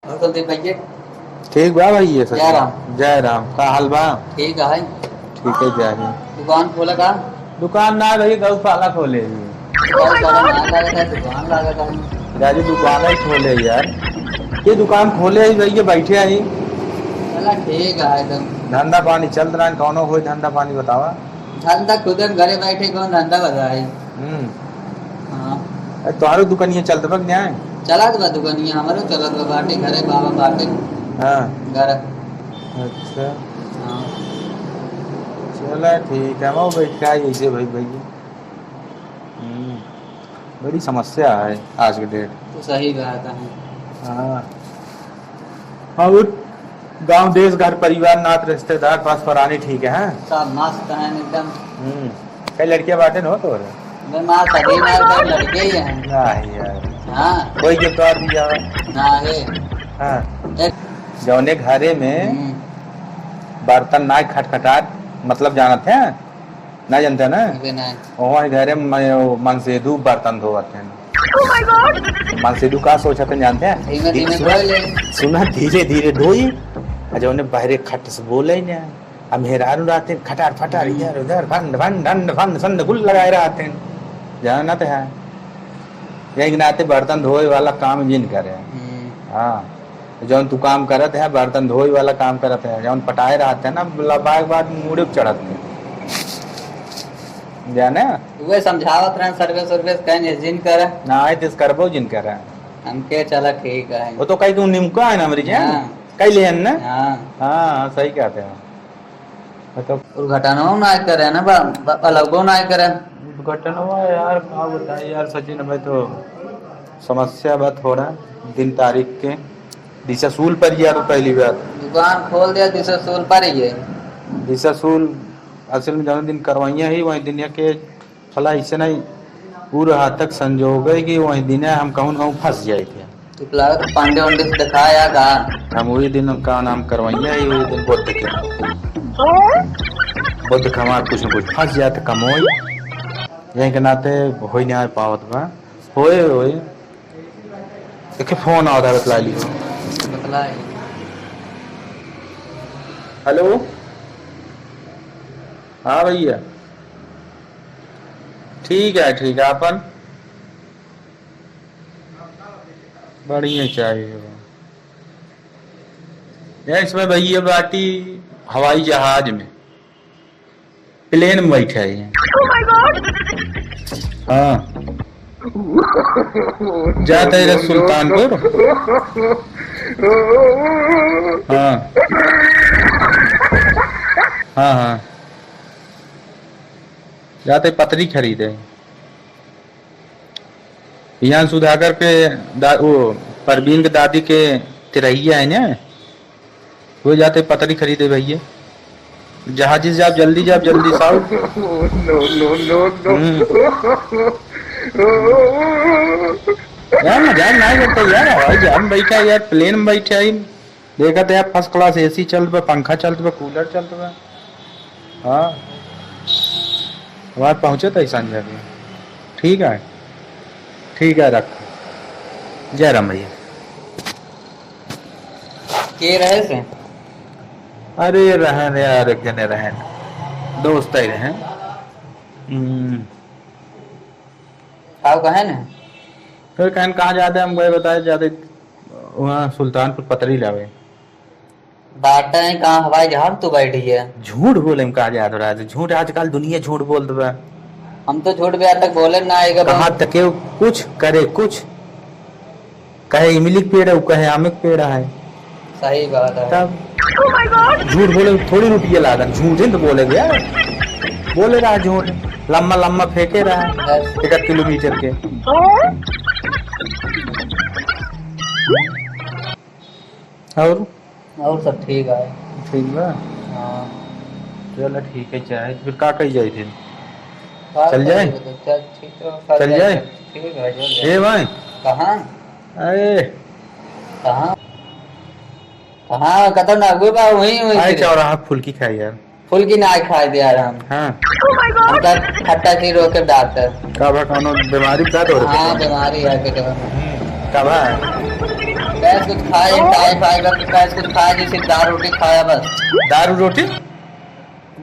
और कुलदीप भैया ठीक बा भैया सर। जय राम। जय राम का हाल बा? ठीक है। ठीक है जय राम। दुकान खोला का? दुकान ना भैया गौशाला खोले दुकान लगा था। दादी दुकान ही खोले यार। ये दुकान खोले ही भैया बैठे आई। चला ठीक है एकदम। धंधा पानी चल रहा है कौनो कोई धंधा पानी बतावा। धंधा खुद घरे बैठे कौन धंधा बताई। हाँ तुम्हारे दुकानिया चलते बग न्याय चला तो दुकानिया हमारे चला तो बाटे घरे बाबा बाटे। हाँ घर। अच्छा हाँ चला ठीक है वो बैठा है ऐसे भाई भैया। बड़ी समस्या है आज के डेट। तो सही बात है। हाँ हाँ वो गांव देश घर परिवार नात रिश्तेदार पास परानी ठीक है हाँ? सब मस्त है एकदम। कई लड़कियां बाटे हो तो मैं माँ सभी मार लड़के ही हैं। नहीं यार हाँ कोई गिफ्ट दिया ना है। हाँ जौने घरे में बर्तन ना खटखटाट मतलब जानते हैं ना जानते हैं ना वहाँ घरे में मनसेदू बर्तन धोते हैं। मनसेदू का सोचा थे जानते हैं? सुना धीरे धीरे धोई जौने बहरे खट से बोले ना अब हेरारू रहते खटार फटार इधर उधर भंड भंड ढंड भंड संड गुल लगाए रहते हैं जाना तो है यही नाते बर्तन धोए वाला काम जिन करे। हाँ जौन तू काम करत है बर्तन धोए वाला काम करत है जौन पटाए रहते है ना लबाए बाद मुड़े चढ़त है जाने वे समझावत रहे सर्विस सर्विस कहीं जिन करे ना आए तिस करबो जिन करे हमके चला ठीक है। वो तो कहीं तू निमका है ना मरी जान कई ले ना। हाँ हाँ सही कहते हैं तो दुर्घटना ना करे ना अलगो ना करे दुर्घटना यार क्या बताए यार सचिन भाई तो समस्या बात हो रहा दिन तारीख के दिशा सूल पर यार पहली बार दुकान खोल दिया दिशा सूल पर ही है। दिशा सूल असल में जौन दिन करवाइया ही वही दिन के फला ऐसे नहीं पूरे हाथ तक संजोग है कि वही दिन हम कहूँ कहूँ फंस जाए थे पांडे वांडे से दिखाया था हम वही दिन का नाम करवाइया ही वही दिन बुद्ध के बुद्ध खमार कुछ न कुछ फंस जाए तो कमोई यही के नाते हो नहीं आ पावत बा होए होए देखे फोन आता बतला लियो हेलो हाँ भैया ठीक है अपन बढ़िया चाहिए इसमें भैया बाटी हवाई जहाज में प्लेन में बैठे हैं। हाँ जाते है सुल्तानपुर। हाँ हाँ हाँ जाते पतरी खरीदे यहाँ सुधाकर पे वो परवीन के दादी के तिरैया है ना वो जाते पतरी खरीदे भैया जहाजी जाप जल्दी साउथ। यार मजाक नहीं करता यार हवाई जहाज में बैठा यार प्लेन में बैठा है देखा तो यार फर्स्ट क्लास एसी चलत बा पंखा चलत बा कूलर चलत बा। हाँ वहाँ पहुँचे तो ऐसा जगह ठीक है रख जय राम भैया के रहे से अरे रहन यार एक जने रहन दोस्त ही रहन आप कहे ना फिर कहन कहाँ जाते हम गए बताए जाते वहाँ सुल्तानपुर पतरी लावे बाटा है कहाँ हवाई जहाज तो बैठी है। झूठ बोले हम कहा जात रहा है झूठ आजकल दुनिया झूठ बोल दे हम तो झूठ भी आज तक बोले ना आएगा कहाँ तक कुछ करे कुछ कहे इमली पेड़ है कहे आम के पेड़ है सही बात है। तब झूठ बोले थोड़ी रुपये लागत झूठ ही तो बोले यार बोले रहा झूठ लम्बा फेंके रहा 1 किलोमीटर के। और सब ठीक है ठीक बा हाँ चलो ठीक है चाहे फिर का कही जाए थे चल जाए चल जाए ठीक है। ए भाई कहाँ अरे कहाँ खतरनाक हुए बा वही चौराहा फुल्की खाई यार फुल की ना खाए दे यार हम। हाँ खट्टा चीज रोके डॉक्टर कब कौनो बीमारी का तो हाँ बीमारी है कब है कैसे कुछ खाए टाइफाइड का कैसे कुछ खाया जैसे दाल रोटी खाया बस। दारू रोटी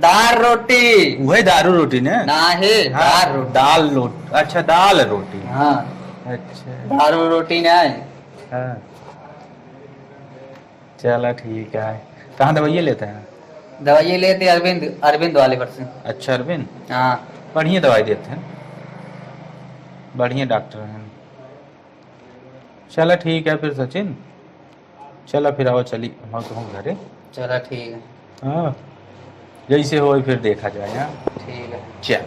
दाल रोटी वही दारू रोटी ने ना है दाल रोटी। दाल रोटी अच्छा दाल रोटी हाँ अच्छा दारू रोटी ना है। हाँ चलो ठीक है। कहाँ दवाइयाँ लेते हैं? दवाई लेते अरविंद अरविंद वाले पर से। अच्छा अरविंद हाँ बढ़िया दवाई देते हैं बढ़िया डॉक्टर हैं। चलो ठीक है फिर सचिन चलो फिर आओ चली हम तो हम घरे। चलो ठीक है। हाँ जैसे हो फिर देखा जाए। हाँ ठीक है चल।